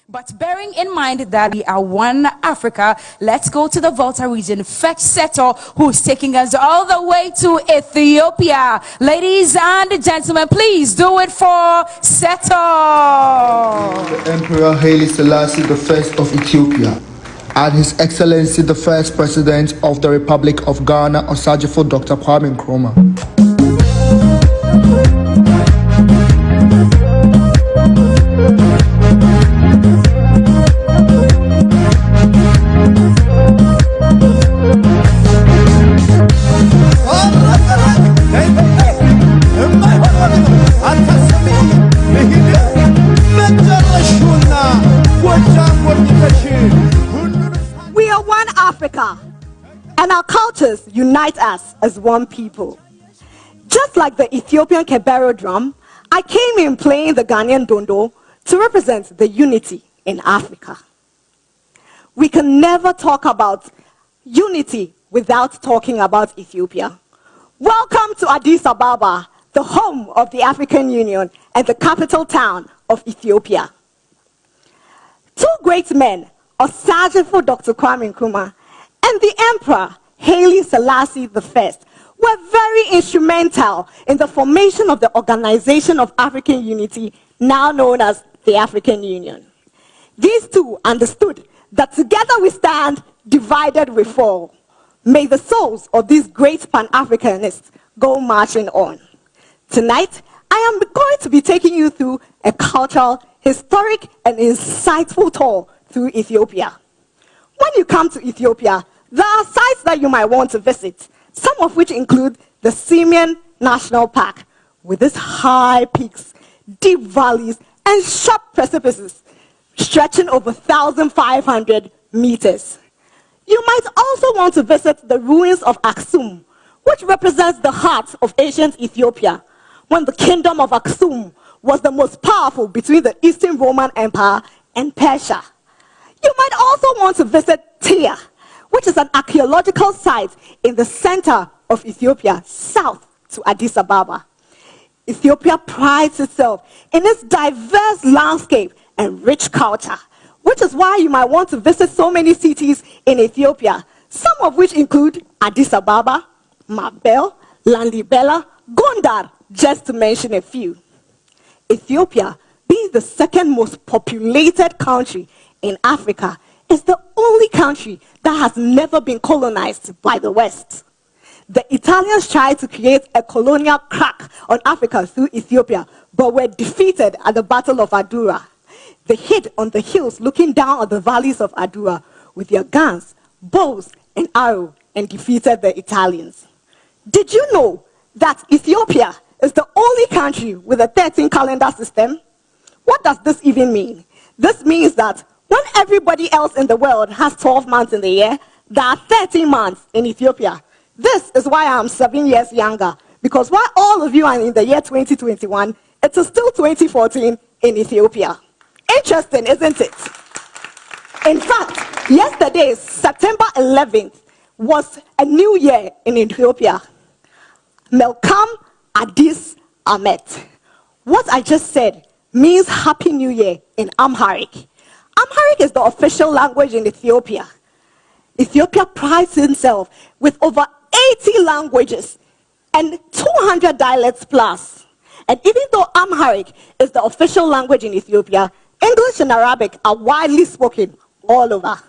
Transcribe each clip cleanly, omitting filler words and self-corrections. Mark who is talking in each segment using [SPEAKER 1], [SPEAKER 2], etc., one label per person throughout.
[SPEAKER 1] But bearing in mind that we are one Africa, let's go to the Volta region. Fetch Seto, who's taking us all the way to Ethiopia. Ladies and gentlemen, please do it for Seto.
[SPEAKER 2] The Emperor Haile Selassie I of Ethiopia, and His Excellency the First President of the Republic of Ghana, Osajifo Dr. Kwame Nkrumah.
[SPEAKER 3] We are one Africa, and our cultures unite us as one people. Just like the Ethiopian Kebero drum, I came in playing the Ghanaian dondo to represent the unity in Africa. We can never talk about unity without talking about Ethiopia. Welcome to Addis Ababa, the home of the African Union and the capital town of Ethiopia. Two great men, Osajifo Dr. Kwame Nkrumah and the Emperor Haile Selassie I, were very instrumental in the formation of the Organization of African Unity, now known as the African Union. These two understood that together we stand, divided we fall. May the souls of these great Pan-Africanists go marching on. Tonight, I am going to be taking you through a cultural, historic, and insightful tour through Ethiopia. When you come to Ethiopia, there are sites that you might want to visit, some of which include the Simeon National Park, with its high peaks, deep valleys, and sharp precipices stretching over 1,500 meters. You might also want to visit the ruins of Aksum, which represents the heart of ancient Ethiopia, when the kingdom of Aksum was the most powerful between the Eastern Roman Empire and Persia. You might also want to visit Tyre, which is an archaeological site in the center of Ethiopia, south to Addis Ababa. Ethiopia prides itself in its diverse landscape and rich culture, which is why you might want to visit so many cities in Ethiopia, some of which include Addis Ababa, Mabel, Lalibela, Gondar, just to mention a few. Ethiopia, being the second most populated country in Africa, is the only country that has never been colonized by the West. The Italians tried to create a colonial crack on Africa through Ethiopia, but were defeated at the Battle of Adura. They hid on the hills looking down on the valleys of Adura with their guns, bows, and arrows, and defeated the Italians. Did you know that Ethiopia is the only country with a 13 calendar system? What does this even mean? This means that when everybody else in the world has 12 months in the year, there are 13 months in Ethiopia. This is why I'm 7 years younger, because while all of you are in the year 2021, it is still 2014 in Ethiopia. Interesting, isn't it? In fact, yesterday, September 11th, was a new year in Ethiopia. Melkam Addis Amet. What I just said means Happy New Year in Amharic. Amharic is the official language in Ethiopia. Ethiopia prides itself with over 80 languages and 200 dialects plus. And even though Amharic is the official language in Ethiopia, English and Arabic are widely spoken all over.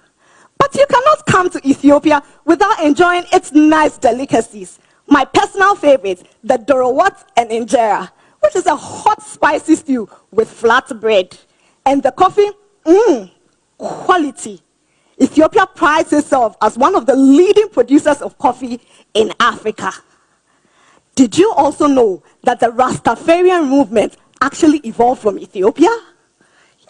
[SPEAKER 3] But you cannot come to Ethiopia without enjoying its nice delicacies. My personal favorite, the dorowat and injera, which is a hot spicy stew with flat bread. And the coffee, quality. Ethiopia prides itself as one of the leading producers of coffee in Africa. Did you also know that the Rastafarian movement actually evolved from Ethiopia?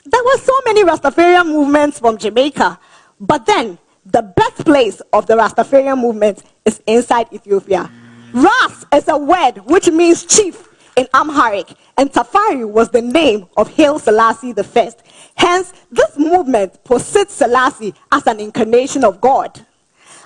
[SPEAKER 3] There were so many Rastafarian movements from Jamaica, but then the birthplace of the Rastafarian movement is inside Ethiopia. Ras is a word which means chief in Amharic, and Tafari was the name of Haile Selassie I. Hence, this movement posits Selassie as an incarnation of God.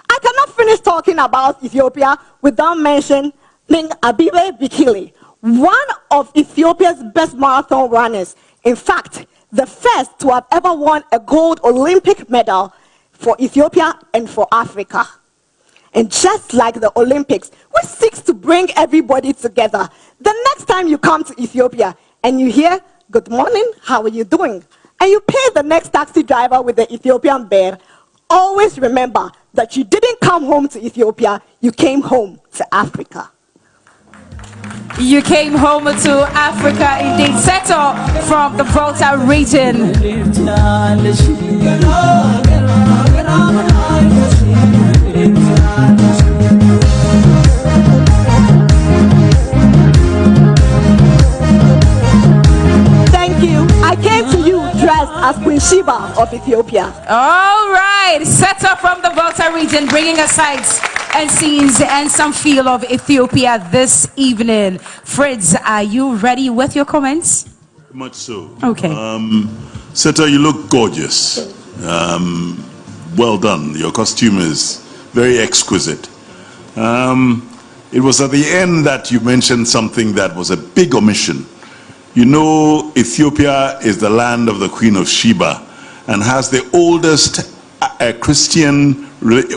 [SPEAKER 3] I cannot finish talking about Ethiopia without mentioning Abibe Bikili, one of Ethiopia's best marathon runners. In fact, the first to have ever won a gold Olympic medal for Ethiopia and for Africa. And just like the Olympics, which seeks to bring everybody together, the next time you come to Ethiopia and you hear, "Good morning, how are you doing?" and you pay the next taxi driver with the Ethiopian bear, always remember that you didn't come home to Ethiopia, you came home to Africa.
[SPEAKER 1] You came home to Africa, indeed. Seto from the Volta region.
[SPEAKER 3] Thank you. I came to you dressed as Queen Sheba of Ethiopia.
[SPEAKER 1] All right, Seto from the Volta region, bringing us sights and scenes and some feel of Ethiopia this evening. Fritz, are you ready with your comments?
[SPEAKER 4] Much so.
[SPEAKER 1] Okay.
[SPEAKER 4] Seta, you look gorgeous. Well done. Your costume is very exquisite. It was at the end that you mentioned something that was a big omission. You know, Ethiopia is the land of the Queen of Sheba and has the oldest Christian,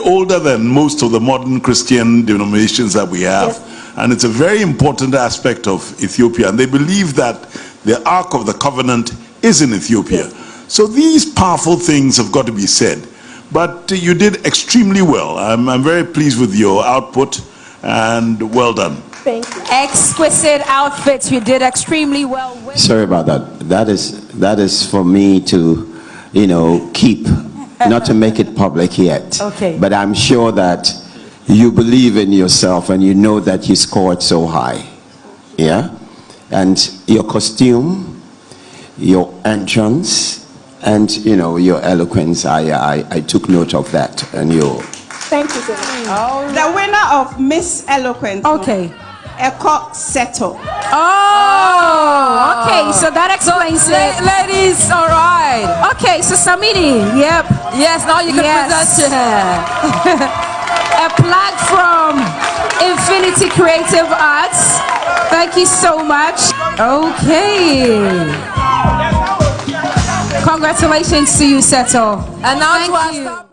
[SPEAKER 4] older than most of the modern Christian denominations that we have.
[SPEAKER 3] Yes.
[SPEAKER 4] And it's a very important aspect of Ethiopia. And they believe that the Ark of the Covenant is in Ethiopia.
[SPEAKER 3] Yes.
[SPEAKER 4] So these powerful things have got to be said. But you did extremely well. I'm very pleased with your output and well done.
[SPEAKER 3] Thank you.
[SPEAKER 1] Exquisite outfits. You did extremely well.
[SPEAKER 5] Sorry about that. That is for me to, keep, not to make it public yet.
[SPEAKER 1] Okay.
[SPEAKER 5] But I'm sure that you believe in yourself and you know that you scored so high. Yeah? And your costume, your entrance, and your eloquence, I took note of that. And
[SPEAKER 3] Thank you, sir.
[SPEAKER 6] The winner of Miss Eloquence.
[SPEAKER 1] Okay.
[SPEAKER 6] Eko Seto.
[SPEAKER 1] Oh, okay. So that explains it.
[SPEAKER 7] Ladies, all right.
[SPEAKER 1] Okay, so Samini, yep.
[SPEAKER 7] Yes, now you can present
[SPEAKER 1] A plug from Infinity Creative Arts. Thank you so much. Okay. Congratulations to you, Seto.
[SPEAKER 7] And now
[SPEAKER 1] Thank
[SPEAKER 7] to our
[SPEAKER 1] you.
[SPEAKER 7] star